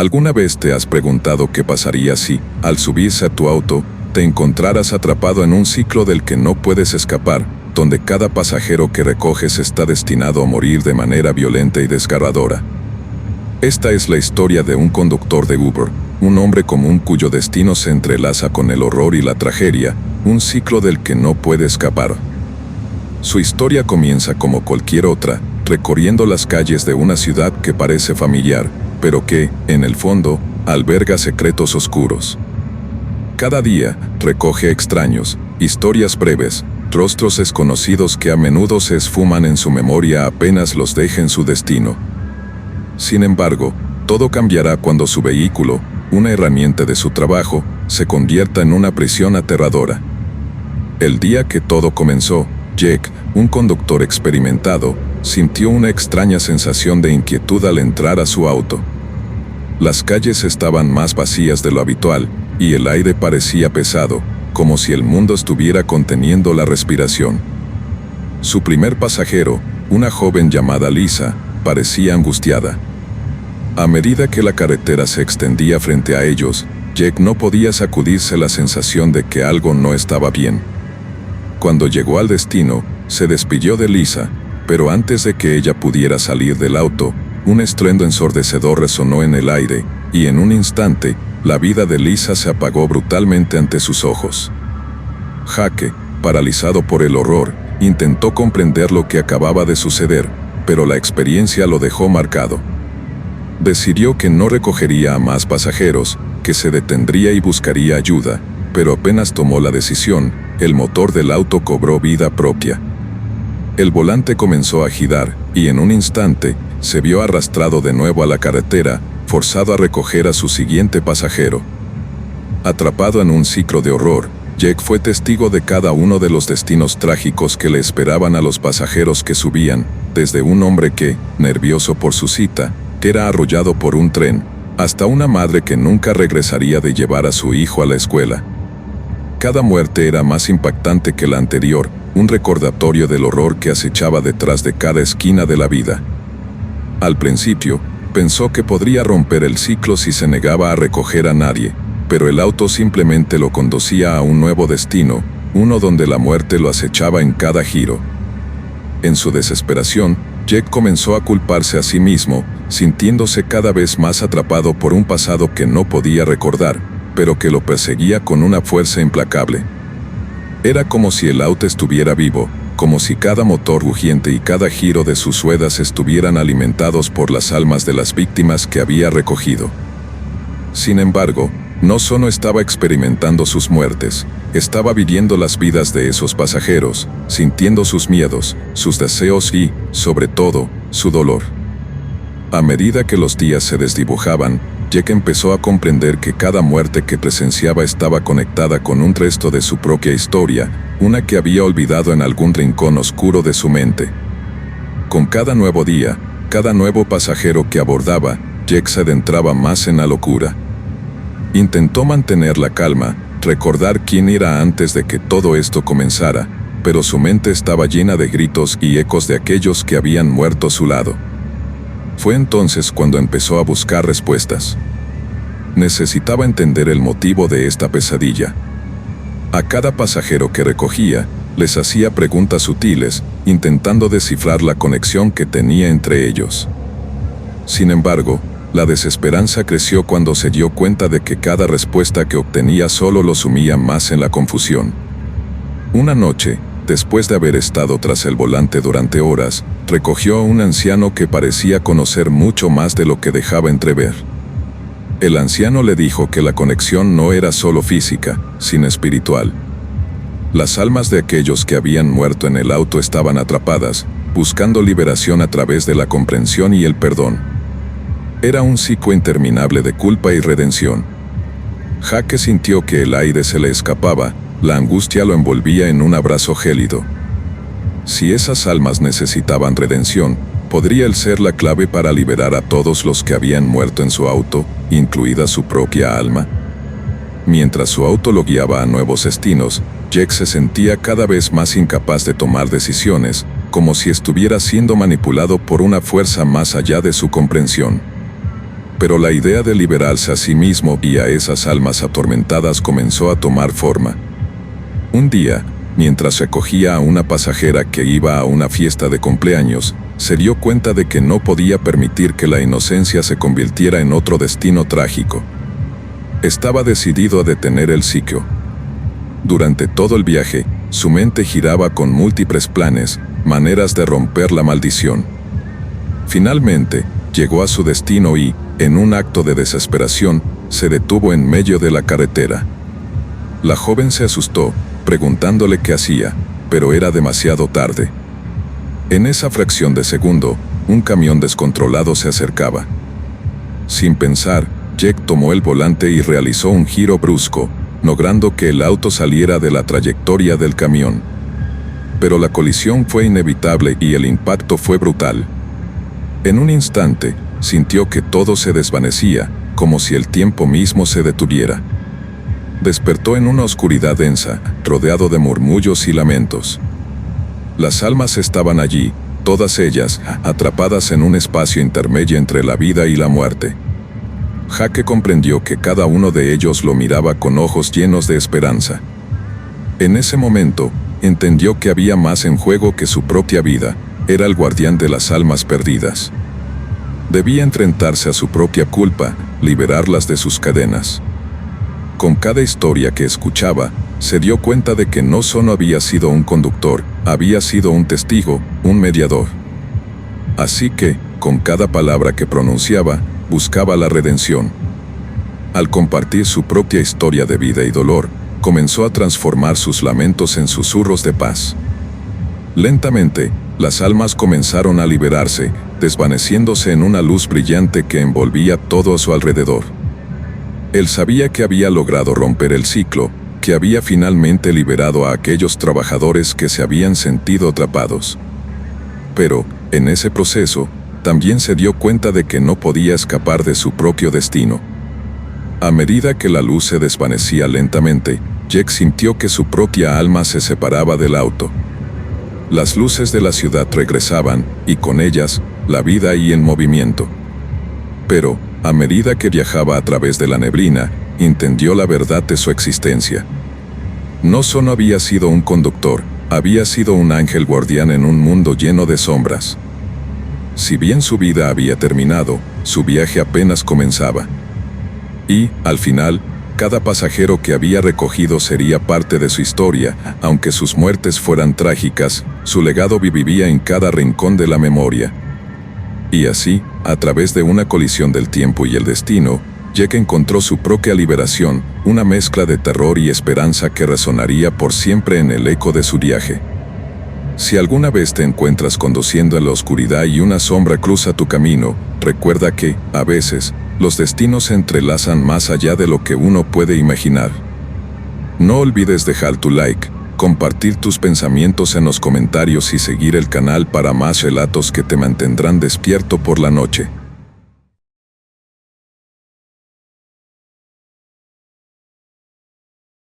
¿Alguna vez te has preguntado qué pasaría si, al subirse a tu auto, te encontraras atrapado en un ciclo del que no puedes escapar, donde cada pasajero que recoges está destinado a morir de manera violenta y desgarradora? Esta es la historia de un conductor de Uber, un hombre común cuyo destino se entrelaza con el horror y la tragedia, un ciclo del que no puede escapar. Su historia comienza como cualquier otra, recorriendo las calles de una ciudad que parece familiar, pero que, en el fondo, alberga secretos oscuros. Cada día, recoge extraños, historias breves, rostros desconocidos que a menudo se esfuman en su memoria apenas los dejen su destino. Sin embargo, todo cambiará cuando su vehículo, una herramienta de su trabajo, se convierta en una prisión aterradora. El día que todo comenzó, Jake, un conductor experimentado, sintió una extraña sensación de inquietud al entrar a su auto. Las calles estaban más vacías de lo habitual, y el aire parecía pesado, como si el mundo estuviera conteniendo la respiración. Su primer pasajero, una joven llamada Lisa, parecía angustiada. A medida que la carretera se extendía frente a ellos, Jake no podía sacudirse la sensación de que algo no estaba bien. Cuando llegó al destino, se despidió de Lisa, pero antes de que ella pudiera salir del auto, un estruendo ensordecedor resonó en el aire, y en un instante, la vida de Lisa se apagó brutalmente ante sus ojos. Jake, paralizado por el horror, intentó comprender lo que acababa de suceder, pero la experiencia lo dejó marcado. Decidió que no recogería a más pasajeros, que se detendría y buscaría ayuda, pero apenas tomó la decisión, el motor del auto cobró vida propia. El volante comenzó a girar, y en un instante, se vio arrastrado de nuevo a la carretera, forzado a recoger a su siguiente pasajero. Atrapado en un ciclo de horror, Jake fue testigo de cada uno de los destinos trágicos que le esperaban a los pasajeros que subían, desde un hombre que, nervioso por su cita, era arrollado por un tren, hasta una madre que nunca regresaría de llevar a su hijo a la escuela. Cada muerte era más impactante que la anterior, un recordatorio del horror que acechaba detrás de cada esquina de la vida. Al principio, pensó que podría romper el ciclo si se negaba a recoger a nadie, pero el auto simplemente lo conducía a un nuevo destino, uno donde la muerte lo acechaba en cada giro. En su desesperación, Jake comenzó a culparse a sí mismo, sintiéndose cada vez más atrapado por un pasado que no podía recordar, pero que lo perseguía con una fuerza implacable. Era como si el auto estuviera vivo, como si cada motor rugiente y cada giro de sus ruedas estuvieran alimentados por las almas de las víctimas que había recogido. Sin embargo, no solo estaba experimentando sus muertes, estaba viviendo las vidas de esos pasajeros, sintiendo sus miedos, sus deseos y, sobre todo, su dolor. A medida que los días se desdibujaban, Jake empezó a comprender que cada muerte que presenciaba estaba conectada con un resto de su propia historia, una que había olvidado en algún rincón oscuro de su mente. Con cada nuevo día, cada nuevo pasajero que abordaba, Jake se adentraba más en la locura. Intentó mantener la calma, recordar quién era antes de que todo esto comenzara, pero su mente estaba llena de gritos y ecos de aquellos que habían muerto a su lado. Fue entonces cuando empezó a buscar respuestas. Necesitaba entender el motivo de esta pesadilla. A cada pasajero que recogía, les hacía preguntas sutiles, intentando descifrar la conexión que tenía entre ellos. Sin embargo, la desesperanza creció cuando se dio cuenta de que cada respuesta que obtenía solo lo sumía más en la confusión. Una noche, después de haber estado tras el volante durante horas, recogió a un anciano que parecía conocer mucho más de lo que dejaba entrever. El anciano le dijo que la conexión no era solo física, sino espiritual. Las almas de aquellos que habían muerto en el auto estaban atrapadas, buscando liberación a través de la comprensión y el perdón. Era un ciclo interminable de culpa y redención. Jake sintió que el aire se le escapaba, la angustia lo envolvía en un abrazo gélido. Si esas almas necesitaban redención, ¿podría él ser la clave para liberar a todos los que habían muerto en su auto, incluida su propia alma? Mientras su auto lo guiaba a nuevos destinos, Jake se sentía cada vez más incapaz de tomar decisiones, como si estuviera siendo manipulado por una fuerza más allá de su comprensión. pero la idea de liberarse a sí mismo y a esas almas atormentadas comenzó a tomar forma. Un día, mientras recogía a una pasajera que iba a una fiesta de cumpleaños, se dio cuenta de que no podía permitir que la inocencia se convirtiera en otro destino trágico. Estaba decidido a detener el ciclo. Durante todo el viaje, su mente giraba con múltiples planes, maneras de romper la maldición. Finalmente, llegó a su destino y, en un acto de desesperación, se detuvo en medio de la carretera. La joven se asustó, preguntándole qué hacía, pero era demasiado tarde. En esa fracción de segundo, un camión descontrolado se acercaba. Sin pensar, Jack tomó el volante y realizó un giro brusco, logrando que el auto saliera de la trayectoria del camión. Pero la colisión fue inevitable y el impacto fue brutal. En un instante, sintió que todo se desvanecía, como si el tiempo mismo se detuviera. Despertó en una oscuridad densa, rodeado de murmullos y lamentos. Las almas estaban allí, todas ellas, atrapadas en un espacio intermedio entre la vida y la muerte. Jack comprendió que cada uno de ellos lo miraba con ojos llenos de esperanza. En ese momento, entendió que había más en juego que su propia vida. Era el guardián de las almas perdidas. Debía enfrentarse a su propia culpa, liberarlas de sus cadenas. Con cada historia que escuchaba, se dio cuenta de que no solo había sido un conductor, había sido un testigo, un mediador. Así que, con cada palabra que pronunciaba, buscaba la redención. Al compartir su propia historia de vida y dolor, comenzó a transformar sus lamentos en susurros de paz. Lentamente, las almas comenzaron a liberarse, desvaneciéndose en una luz brillante que envolvía todo a su alrededor. Él sabía que había logrado romper el ciclo, que había finalmente liberado a aquellos trabajadores que se habían sentido atrapados. Pero, en ese proceso, también se dio cuenta de que no podía escapar de su propio destino. A medida que la luz se desvanecía lentamente, Jack sintió que su propia alma se separaba del auto. Las luces de la ciudad regresaban, y con ellas, la vida y el movimiento. Pero, a medida que viajaba a través de la neblina, entendió la verdad de su existencia. No solo había sido un conductor, había sido un ángel guardián en un mundo lleno de sombras. Si bien su vida había terminado, su viaje apenas comenzaba. Y, al final, cada pasajero que había recogido sería parte de su historia, aunque sus muertes fueran trágicas, su legado viviría en cada rincón de la memoria. Y así, a través de una colisión del tiempo y el destino, Jack encontró su propia liberación, una mezcla de terror y esperanza que resonaría por siempre en el eco de su viaje. Si alguna vez te encuentras conduciendo en la oscuridad y una sombra cruza tu camino, recuerda que, a veces, los destinos se entrelazan más allá de lo que uno puede imaginar. No olvides dejar tu like, compartir tus pensamientos en los comentarios y seguir el canal para más relatos que te mantendrán despierto por la noche.